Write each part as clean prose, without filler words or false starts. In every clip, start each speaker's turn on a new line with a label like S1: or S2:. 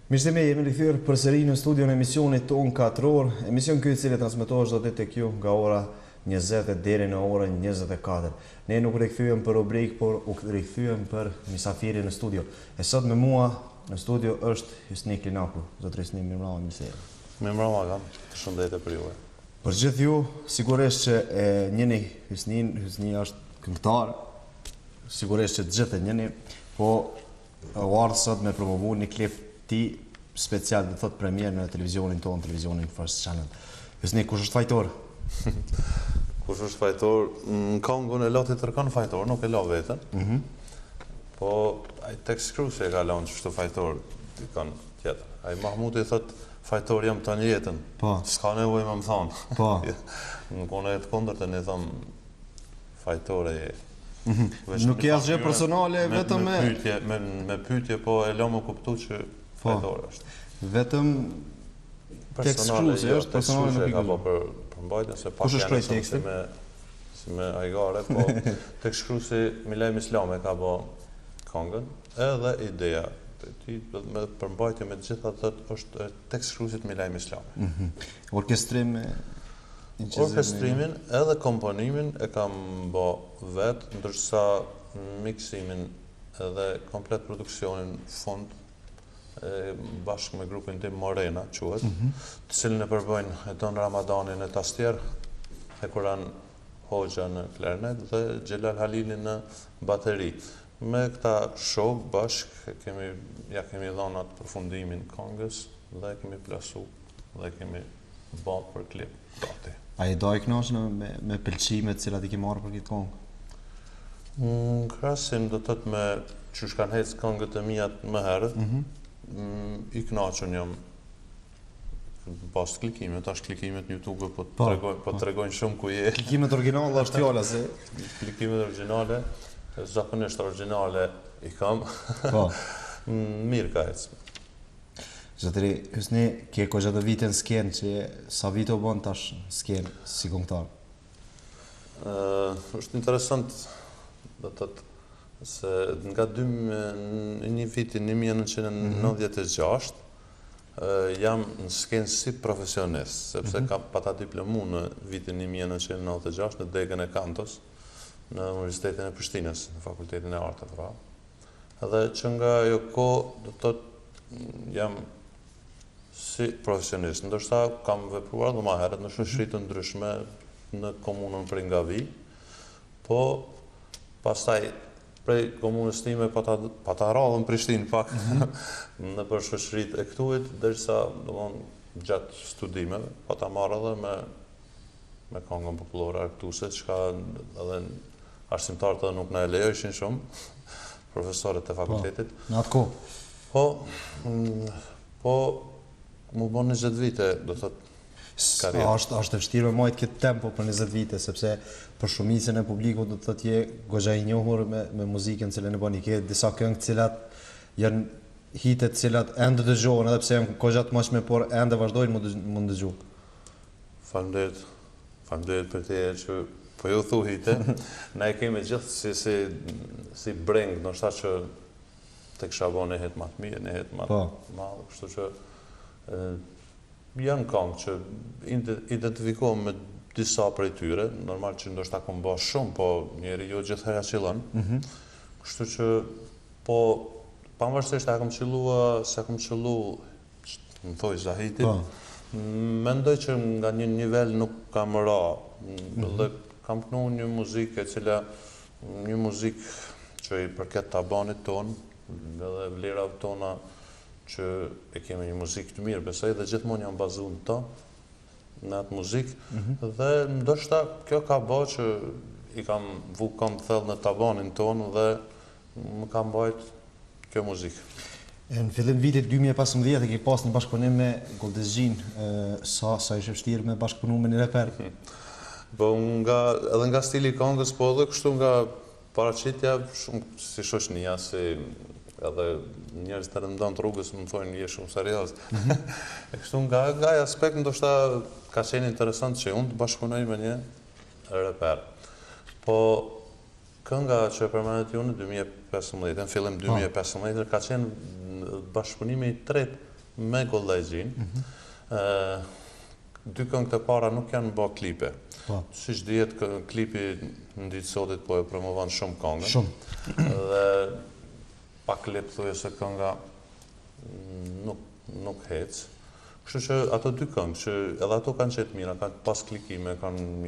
S1: Mirë se me jemi rikthyer përsëri në studion e emisionit ton 4 orë, emision ky i cili transmetohet çdo ditë tek ju nga ora 20 deri në orën 24. Ne nuk rikthyem për rubrikë, por u rikthyem për mysafirin në studio. E sot me mua në studio është Hysni Klinaku. Zotri Hysni, mirëmbrëma, mirë se jeni.
S2: Mirëmbrëma, kam. Përshëndetje për ju.
S1: Për gjithë ju, sigurisht që e njeni Hysnin, Hysni është këngëtar. Sigurisht që të gjithë e njeni, po u ardhë sot me promovu një klip ti special dhe thot premier në televizionin tonë, televizionin First Channel. Hysni, kush është fajtor?
S2: Kush është fajtor? Në këngën e lati tërkon fajtor, nuk e la vetën. Po, ai tekstskruesi e ka lanë çështë fajtor dikon tjetër. Ai Mahmuti thot fajtor jam tani jetën.
S1: Po.
S2: S'ka nevojë më thonë.
S1: Po.
S2: Nuk ona e të kundërtën e thon fajtore je.
S1: Nuk e asgjë personale, vetëm
S2: me pyetje, po e la më kuptu që fajtor është.
S1: Vetëm tekstskruesi është, personale nuk i
S2: ka po për mbajtjen se pak
S1: janë tekstin
S2: si me ajgare, po tekstskruesi Milaj Islame ka po këngën, edhe ideja me përmbajtje me gjitha është tekstskruesit Milaj Islame.
S1: Orkestrim
S2: Orkestrimin edhe komponimin e kam bë vetë, ndërsa miksimin edhe komplet produksionin fund bashkë me grupin tim Morena, quhet, të cilën e përbëjnë Edon Ramadanin në tastier, Kuran Hoxha në klarnet dhe Xhelal Halili në bateri. Me këta shok bashkë kemi dhënë atë përfundimin këngës dhe kemi plasu dhe kemi bërë për klip.
S1: A i do i kënaqur me pëlqimet cilat i ke marrë për këtë këngë?
S2: Krahasim do të thotë me çu kanë hecë këngët e mia më herët, i kënaqur jam pas klikimet, tash klikimet në YouTube po tregojnë shumë ku je.
S1: Klikimet origjinale është fjala se
S2: klikimet origjinale, zakonisht origjinale i kam.
S1: Po.
S2: Mirë ka ecë.
S1: Zotri Hysni, ke kohë të vite në skenë që sa vite u bën tash në skenë si këngëtar?
S2: Është interesant, do të thotë se nga një vitin 1996 jam në skenë si profesionist, sepse kam pata diplomu në vitin 1996 në degën e Kantos, në Universitetin e Prishtinës, në Fakultetin e Arteve pra. Edhe që nga ajo kohë, do të thotë jam si profesionist. Ndoshta kam vepruar dhe më herët në shoqëri të ndryshme në komunën Pringavi, po pastaj prej komunës time pata radhën Prishtinë pak në për shoqëritë e këtuit, derisa domthonë gjatë studimeve pata marrë edhe me këngën popullore argëtuese, çka edhe arsimtarët edhe nuk na e lejojshin shumë, profesorët e fakultetit.
S1: Në atë kohë?
S2: Po mu bën 20 vite, do thotë
S1: Është e vështirë me majtë këtë tempo për 20 vite, sepse për shumicën e publikut do të thotë je goxha i njohur me muzikën cilën e bën. I ke disa këngë cilat janë hitet cilat ende dëgjohen, edhe pse janë goxha të mëshme, por ende vazhdojnë më dëgju.
S2: Faleminderit për te që po ju thu hite. Ne kemi gjithë si breng, ndoshta që tek Shabon e het më të mirë, ne het më të madh, kështu që janë këngë që identifikohem me disa prej tyre, normal që ndoshta kam bërë shumë, po njeriu gjithherë qillon. Kështu që po pavarësisht se kam qillu, më thoj Zahiti, mendoj që nga një nivel nuk kam ra, dhe kam kënu një muzikë e cila një muzikë që i përket tabanit ton, edhe vlerave tona që e kemi një muzikë të mirë, besoj, dhe gjithmonë jam bazuar në to, në atë muzikë, dhe ndoshta kjo ka bërë që i kam vu këmbë thellë në tabanin tonë dhe më ka mbajt kjo muzikë.
S1: Në fillim vitit 2015 e ke pas një bashkëpunim me Goldezgjin, sa ishte vështirë me bashkëpunu me një reper?
S2: Po edhe nga stili këngës, po edhe kështu nga paraqitja, shumë si shoqënia, si edhe njerëz të rëndon të rrugës më thonë je shumë serioz. E kështu nga aspekt ndoshta ka qenë interesant që unë të bashkëpunoj me një reper. Po kënga që e përmendet ju në 2015, në fillim 2015, ka qenë bashkëpunimi i tretë me Gollajgjin. Dy këngët e para nuk janë bë klipe. Siç dihet, klipi në ditë sotit po e promovon shumë këngën.
S1: Shumë.
S2: Dhe pa klip thuajse kënga nuk hec. Kështu që ato dy këngë që edhe ato kanë qenë mira, kanë pas klikime, i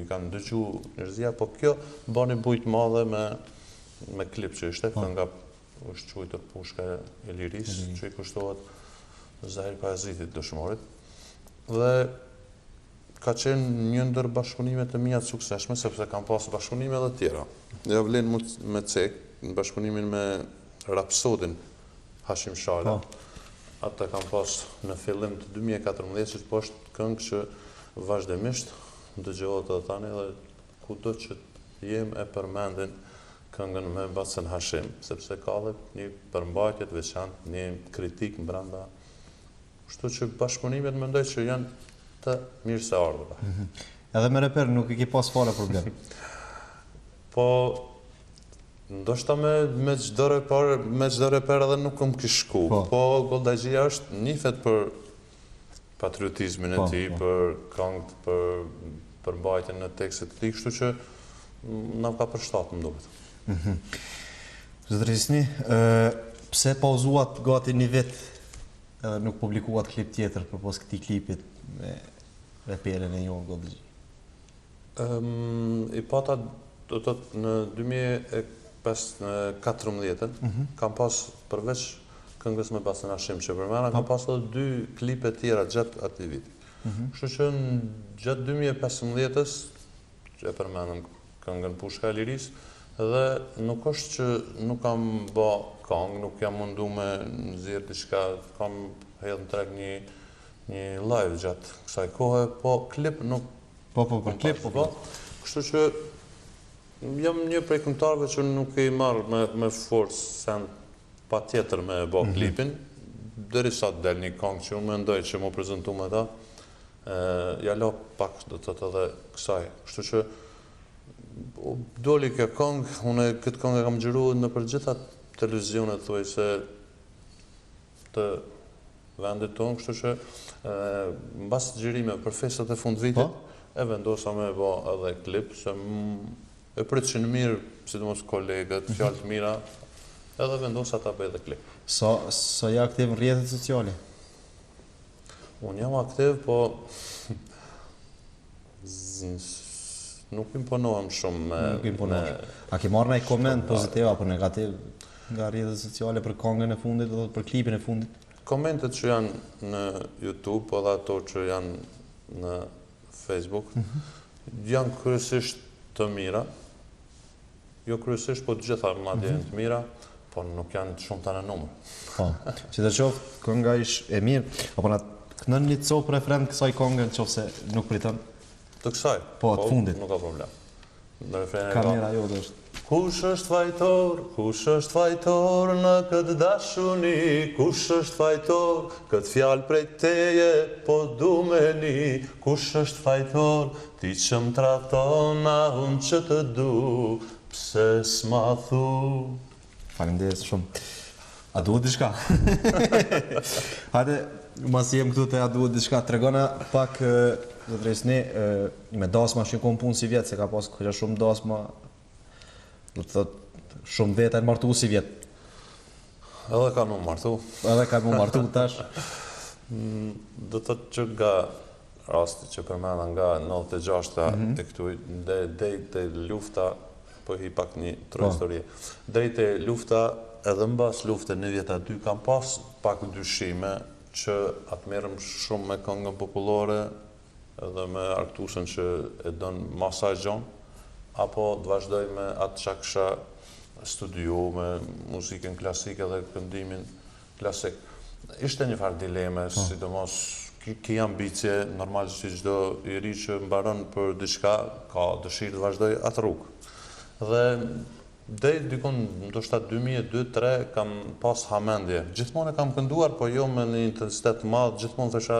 S2: kanë dëgju njerëzia, po kjo bani bujt madhe me klip që ishte, kënga është quajtur Pushka e Lirisë, që i kushtohet Zahir Pajazitit dëshmorit. Dhe ka qenë një ndër bashkëpunimet të mia të suksesshme, sepse kam pas bashkëpunime edhe tjera. Ja vlen me cek, në bashkëpunimin me Rapsodin Hashim Shala. Ata kam pas në fillim të 2014, që po është këngë që vazhdimisht dëgjohet edhe tani dhe kudo që jem e përmendin këngën me Basen Hashim, sepse ka dhe një përmbajtje të veçantë, një kritik brenda. Kështu që bashkëpunimet mendoj që janë të mirë se ardhura.
S1: Edhe me reper nuk i ke pas fare problem.
S2: Po ndoshta me çdo reper edhe nuk më kish shku. Po Gollajgjia është nifet për patriotizmin e tij, për këngët, për përmbajtjen në tekstet e tij, kështu që na ka përshtatë më duket.
S1: Zotëri Hisni, pse pauzuat gati një vit edhe nuk publikuat klip tjetër përpos këtij klipit me reperin e njohur Gollajgjia?
S2: I pata do të thotë në 2014 kam pas përveç këngës me Basen Hashim që përmenda, kam pas edhe 2 klipe tjera gjatë atij viti. Kështu që gjatë 2015-s që e përmendëm këngën Pushka e Lirisë, dhe nuk është që nuk kam bë këngë, nuk jam mundu me nxjerr diçka, kam hedhë në treg një live gjatë kësaj kohe, po klip nuk.
S1: Për klip, po.
S2: Kështu që jam një prej këngëtarëve që nuk e marr me forcë sen pa tjetër me bë klipin, derisa të del një këngë që unë mendoj që mu prezentu me ta, ja la pak do të thotë edhe kësaj. Kështu që doli kjo këngë, unë këtë këngë e kam xhiru në përgjitha televizionet thuajse të vendit tonë, kështu që mbas xhirime për festat e fundvitit e vendosa me bë edhe klip, se e pritëshin mirë, sidomos kolegët, fjalë të mira, edhe vendosa ta bëj edhe klip.
S1: Sa je aktiv në rrjetet sociale?
S2: Unë jam aktiv, po nuk imponohem shumë me...
S1: A ke marrë ndonjë koment pozitiv apo negativ nga rrjetet sociale për këngën e fundit dhe për klipin e fundit?
S2: Komentet që janë në YouTube, edhe ato që janë në Facebook, janë kryesisht të mira. Jo kryesisht, po të gjitha madje janë të mira, po nuk janë shumë të në numër.
S1: Po, që të qoftë kënga ish e mirë, apo na kënën një copë refren kësaj këngën qofse nuk pritën?
S2: Të kësaj?
S1: Po, të fundit.
S2: Nuk ka problem.
S1: Kamera jo dhe është.
S2: Kush është fajtor në këtë dashuni, kush është fajtor, këtë fjalë prej teje, po du me ni, kush është fajtor, ti që më tratona, unë që të du, pse s'ma thu.
S1: Faleminderit shumë. A duhet diçka? Hajde, mas jem këtu te a duhet diçka, tregona pak zotëri Hisni, me dasma që kom punë si vjetë, se ka pas këqa shumë dasma, do të thotë shumë veta e martu si vjetë.
S2: Edhe ka më martu.
S1: Edhe ka më martu tash.
S2: Do të thotë që nga rasti që përmenda nga 96-ta e këtu, dejt e lufta, po hi pak një histori. Dejt e lufta, edhe mbas lufte në vjet aty, kam pas pak dyshime që atë merrem shumë me këngën popullore, edhe me arktusën që e don Masaj Gjon, apo të vazhdoj me atë që kisha studiu me muzikën klasike dhe këndimin klasik. Ishte një farë dileme, sidomos ki ambicie, normal që çdo i ri që mbaron për diçka, ka dëshirë të vazhdoj atë rrugë. Dhe deri dikon ndoshta 2002-2003 kam pas hamendje. Gjithmonë e kam kënduar, po jo me një intensitet të madh, gjithmonë thesha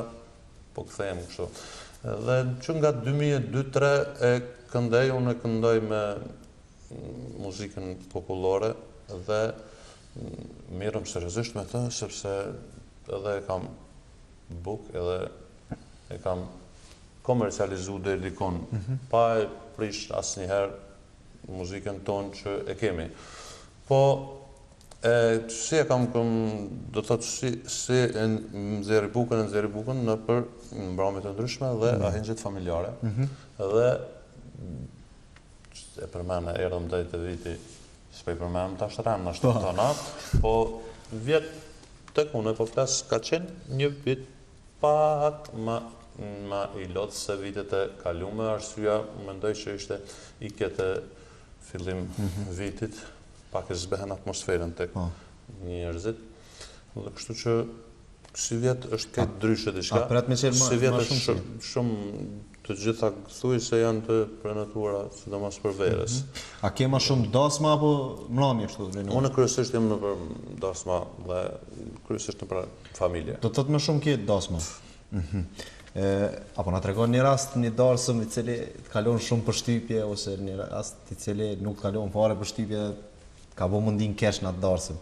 S2: po kthehem kështu. Dhe që nga 2002-2003 e këndej, unë e këndoj me muzikën popullore dhe mirëm seriozisht me të, sepse edhe kam buk edhe e kam komercializu dhe dikon, pa e prish asnjëherë muzikën tonë që e kemi. Po, si e kam do thotë si e nxjerri bukën në për mbrëmje të ndryshme dhe ahingjet familjare. Dhe e përmend erdhëm drejt të viti, s'po i përmend tash rënd në 7 tonat, po vjet tek unë po flas ka qenë një vit pak ma i lotë se vitet e kalume, arsyeja mendoj që ishte ikjet e fillim vitit, pak e zbehen atmosferën tek njerëzit. Dhe kështu që si vjet është këtë dryshe diçka. Si vjet është shumë të gjitha thuj se janë të prenatuara, sidomos për verës.
S1: A ke ma shumë dasma apo mramje kështu?
S2: Unë kryesisht jam në për dasma dhe kryesisht në për familje.
S1: Do të thotë më shumë ke dasma. Apo na tregon një rast një darsëm i cili të kalon shumë përshtypje ose një rast i cili nuk kalon fare përshtypje, ka bo mundin kesh në atë darsëm.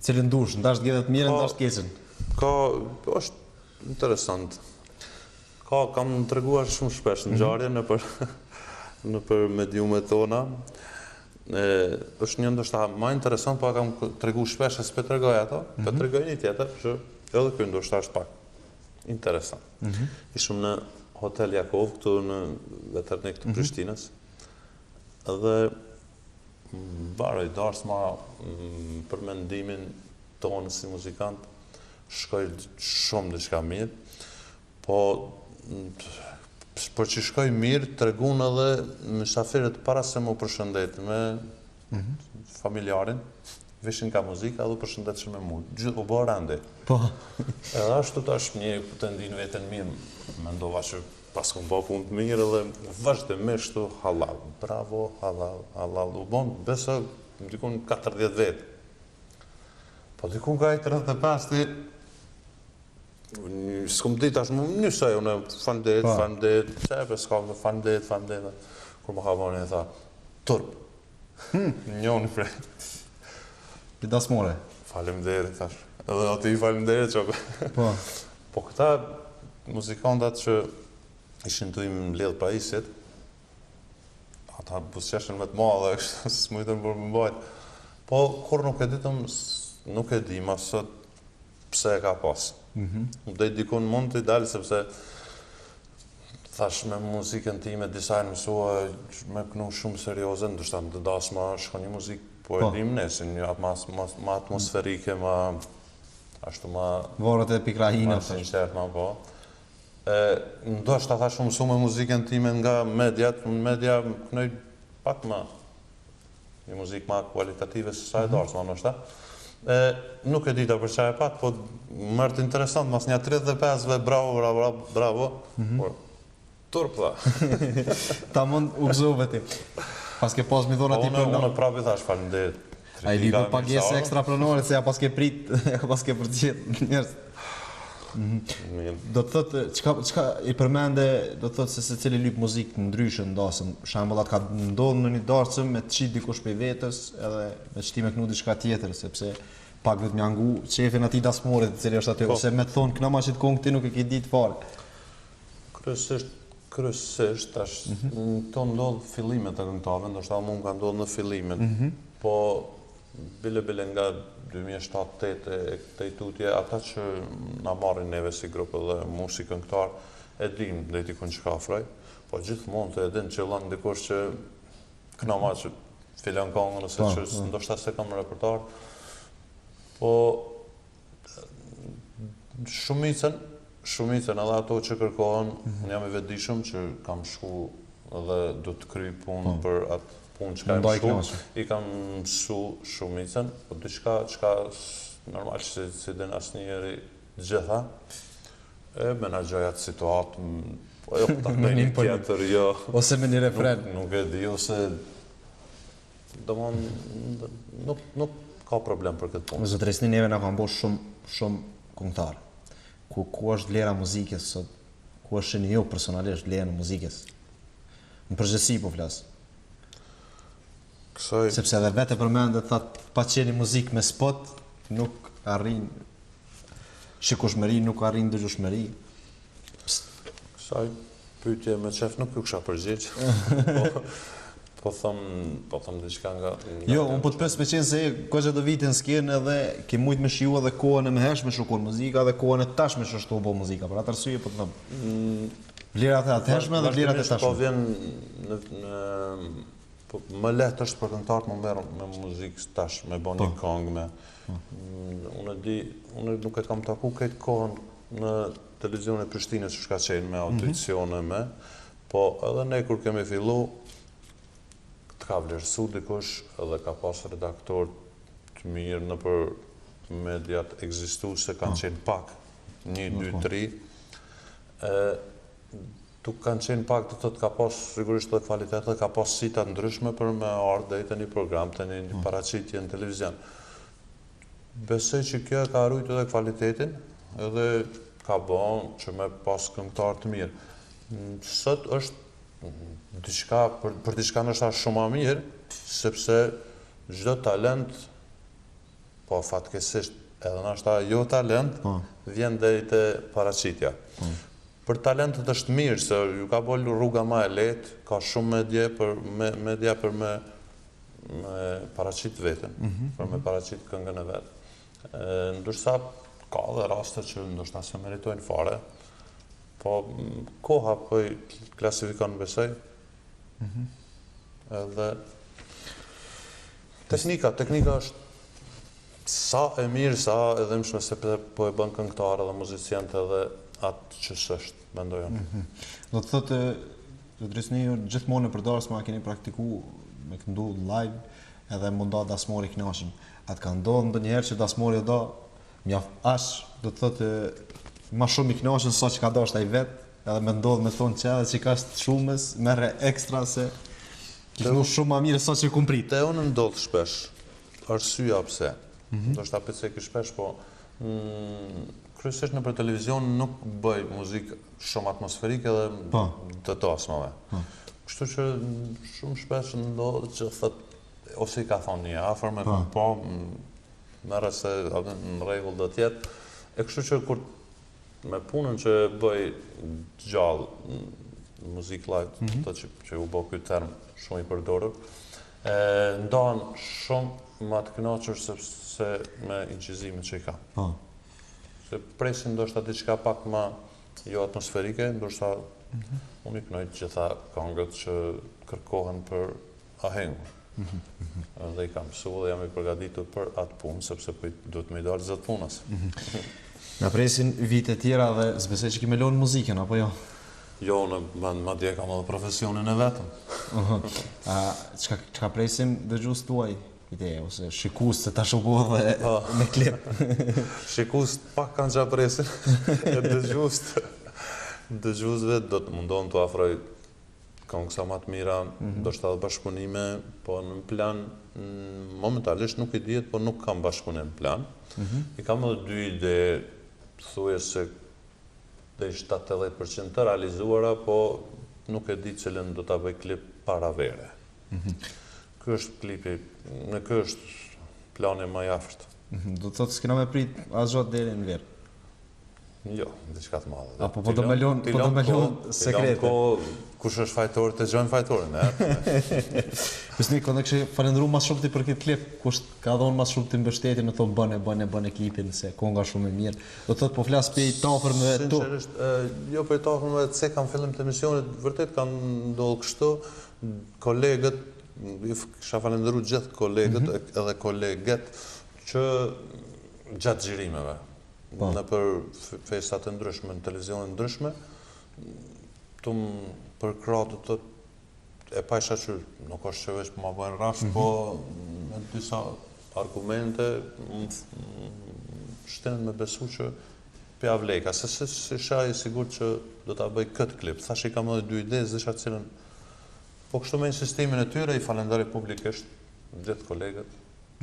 S1: Cili ndush, ndash gjedet mirë, ndash keqen.
S2: Është interesant. Kam treguar shumë shpesh në ngjarje në për mediumet tona. Është një ndoshta më interesant, po kam treguar shpesh se s'pe tregoj ato, po tregoj një tjetër që edhe ky ndoshta është pak interesant. Ishim në Hotel Jakov këtu në Veternik të Prishtinës. Edhe mbaroj darsma për mendimin tonë si muzikant, shkoj shumë diçka mirë, po për që shkoj mirë, tregun edhe mysafirët para se mu përshëndet me familjarin, vishin ka muzika dhe përshëndetshëm me mu. Gjithë u bërë rande. Edhe ashtu tash një të ndin veten mirë, mendova që pas kom bë punë të mirë dhe vazhdimisht halal. Bravo, halal. U bon, besa dikun 40 vetë. Po dikun ka i 35, s'kom dit tash më njësaj, unë fandet, qepe s'kam të fandet. Kur më ka bërë e tha, turp. Njoni prej.
S1: Për dasmore?
S2: Faleminderit tash. Edhe ati i faleminderit që... Po këta muzikantat që ishin të im mbledh prahisit, ata busqeshen me të madhe, s'mujtën për më mbajt. Po kur nuk e di ma sot pse e ka pas. Dhe dikun mund të i dalë sepse thash me muzikën time disa e mësua me kënu shumë serioze, ndështë të dasma shko një muzikë, po e dim ne, si një ma atmosferike, ma ashtu ma...
S1: Vorët e pikrahina.
S2: Ma sinqert, ma po. Ndoshta thash shumë mësu me muzikën time nga mediat, në media më kënoj pak ma një muzikë ma kualitative se sa e darsma, ndoshta. Nuk e dita për qaj e pat, po mërtë interesant, mas një 35-ve, bravo, por turp dha.
S1: Ta mund u gëzove ti. Pas ke pas mi dhona ti për
S2: Unë prapi thash falenderit.
S1: A i lipo pagjesë ekstra pronorit, se ja pas ke prit, ja pas ke përgjit njerës. Do të thotë, qka i përmende, do të thotë se se cili lyp muzikë në ndryshën ndasëm, shambollat ka ndodhë në një darsëm me të qitë dikush për vetës, edhe me qëti me kënu diçka tjetër, sepse pak dhe të mjangu qefin ati dasmorit, cili është aty, ose me të thonë, këna ma që të kongë ti nuk e ki ditë fare.
S2: Kryesisht, tash to ndodhë fillimet e këngëtave, ndoshta mund ka ndodhë në fillimet, po bile nga 2007-2008 e këtej tutje, ata që na marrin neve si grupë dhe mu si këngëtar, e dim dhe ti kun që ka afroj, po gjithmonë të edhin që lan dikush që këna ma që filan kongën, ose që ndoshta se kam në repertar, po shumicën edhe ato që kërkohen, unë jam i vetëdijshëm që kam shku dhe du të kry punë për atë punë që ka më shku, i kam mësu shumicën, po diçka që normal që si din asë njëri gjitha, e menagjoj atë situatë, po jo këta me një tjetër, jo.
S1: Ose me një refren.
S2: Nuk e di, ose nuk ka problem për këtë punë.
S1: Zotërisni neve nga kam bo shumë këngëtarë. Ku është vlera muzikës sot, ku është një jo personalisht vlera në muzikës. Në përgjësi po flasë. Sepse edhe vete përmendë dhe thatë pa qeni muzikë me spot, nuk arrin shikueshmëri nuk arrin dëgjueshmëri.
S2: Kësaj pyetje me qef nuk ju kisha përgjigj. Po thom diçka nga
S1: Jo, unë po të pes me qenë se ka që do vitin skenë edhe ke mujt me shiu edhe kohën e mëhershme shukon muzika dhe kohën e tashme që shtu bo muzika. Për atë arsye po të them. Vlerat e atëhershme dhe vlerat e tashme.
S2: Po vjen më lehtë është për këngëtarët më merr me muzikë tash, me bën një këngë me. Unë nuk e kam taku këtë kohën në televizionin e Prishtinës që ka qenë me audicione me, po edhe ne kur kemi fillu të ka vlerësu dikush edhe ka pas redaktor të mirë në për mediat ekzistuese kanë qenë pak, 1, 2, 3. Tuk kanë qenë pak të ka pas sigurisht dhe kvalitet dhe ka pas sita ndryshme për me ardhë dhe të një program, të një paraqitje në televizion. Besoj që kjo ka rujt edhe kvalitetin edhe ka bon që me pas këngëtar të mirë. Sot është për diçka nështë shumë ma mirë, sepse çdo talent, po fatkesisht edhe nështë jo talent, vjen deri te paraqitja. Për talentet është mirë, se ju ka bol rruga ma e lehtë, ka shumë media për me paraqit veten, për me paraqit këngën e vetë. Ndërsa ka dhe raste që ndoshta se meritojnë fare, po koha po i klasifikon besoj. Edhe teknika është sa e mirë, sa e dhimshme se po e bën këngëtar edhe muziciant edhe atë që s'është, mendoj unë.
S1: Do të thotë, Drisni, gjithmonë në përdarës ma keni praktiku me këndu live edhe munda dasmori knashëm. Atë ka ndodhë ndonjëherë që dasmori do mjaft ash, do të thotë ma shumë i knashën sa që ka dasht ai vetë, edhe me ndodhë me thonë që edhe që ka shtë shumës, merre ekstra se kishnu shumë ma mire sa që kum prit.
S2: Te unë ndodhë shpesh, arsyeja pse. Do shta pëse shpesh, po kryesisht në për televizion nuk bëj muzikë shumë atmosferike dhe të tosmave. Kështu që shumë shpesh ndodhë që thët, ose i ka thonë një afër me thonë po, merre se në rregull do tjetë. E kështu që kur me punën që bëj gjallë muzikë live, të që u bo këtë term shumë i përdorur, ndohen shumë ma të kënaqur sepse me inqizimet që i ka. Se presin ndoshta diçka pak ma jo atmosferike, ndoshta unë i kënoj gjitha këngët që kërkohen për ahengu. Dhe i kam mësu dhe jam i përgatitur për atë punë, sepse duhet me i dalë zëtë punës.
S1: Nga presin vite tjera dhe zbesoj që kime lonë muzikën, apo jo?
S2: Jo, ma dje kam edhe profesionin e vetëm.
S1: Qka presim dëgjus tuaj? Ideja, ose shikus se ta shubo dhe me klip.
S2: Shikus pak kanë qa presin, e dëgjusve do të mundohen të afroj këngë sa ma të mira, do shta dhe bashkëpunime, po në plan, momentalisht nuk i dihet, po nuk kam bashkëpunim në plan. I kam edhe 2 ide, thuje se dhe i 70% të realizuara, po nuk e di cilën do të bëj klip para vere. Ky është klipi, në ky është plani më i afërt.
S1: Do të thotë s'kena me prit as gjatë deri në verë.
S2: Jo, diçka të madhe.
S1: Apo po do me lon sekrete.
S2: Kush është fajtori të gjojnë fajtorin, e?
S1: Kusni, kënë kështë falendru mas shumë ti për këtë klip, kush ka dhonë mas shumë ti mbështetin në thonë bëne klipin, se konga shumë e mirë. Do të thotë po flasë për i tafërme tu.
S2: Sinqerisht, jo për i tafërme, se kam fillim të emisionit, vërtet kanë ndodhë kështu, kolegët, kisha falendru gjithë kolegët edhe koleget që gjatë gjirimeve, në për festat e ndryshme, në televizionet ndryshme, të më përkratët të e pajsha që nuk është që veç për ma bëjnë rash, po me disa argumente më shtenë me besu që pja vleka, se shaj i sigur që do të bëj këtë klip. Thash i kam edhe 2 ide, zisha cilën, po kështu me insistimin e tyre, i falendari publikisht, gjithë kolegët,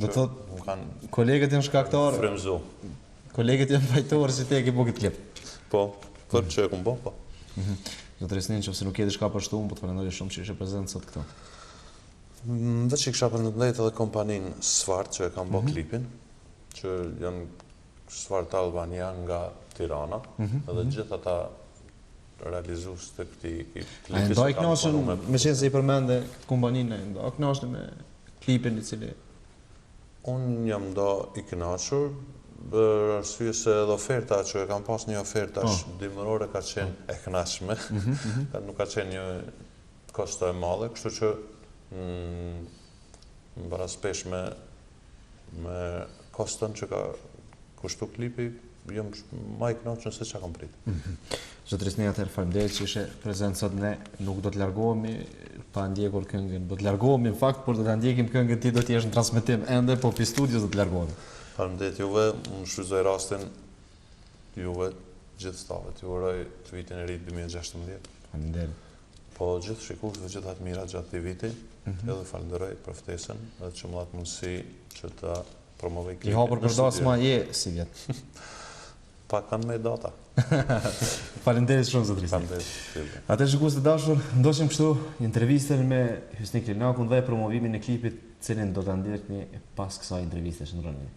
S2: që më kanë
S1: kolegët janë shkaktarë,
S2: frymzu.
S1: Kolegët janë fajtorë si te e ki po këtë klip.
S2: Po, për që e kumë bo, po.
S1: Do të resnin që nuk e di shka për shtu, po të falendari shumë që ishe prezent sot këto.
S2: Dhe që i kësha për në dhejtë edhe kompanin Svart që e kam bo klipin, që janë Sfart Albania nga Tirana, edhe gjithë ata realizues të këtij klipi.
S1: A ndaj kënaqur, me qenë se i përmende kompaninë, ndaj kënaqur me klipin i cili
S2: Unë jam i kënaqur, për arsye se edhe oferta që e kam pas një oferta dimërore ka qenë e kënaqshme, nuk ka qenë një kosto e madhe, kështu që mbarastesh me koston që ka kushtu klipi, jam më i kënaqur se çka kam pritur.
S1: Zotëris ne atëherë faleminderit që ishe prezent sot, ne nuk do të largohemi pa ndjekur këngën. Do të largohemi në fakt, por do ta ndjekim këngën ti do të jesh në transmetim ende, po pi studios do të largohemi.
S2: Faleminderit juve, më shfrytëzoj rastin juve gjithë stafit. Ju uroj të vitin e ri 2016.
S1: Faleminderit.
S2: Po gjithë shikuesve gjithë atë mira gjatë këtij viti, edhe falenderoj për ftesën, edhe që më dha mundësi që ta promovoj klipin.
S1: I hapur për dasma je si vjet.
S2: Pa kanë me data.
S1: Faleminderit shumë zotëris.
S2: Faleminderit.
S1: Atë shikues të dashur, ndoshim kështu intervistën me Hysnik Linakun dhe promovimin e klipit, cilin do ta ndjekni pas kësaj interviste që ndroni.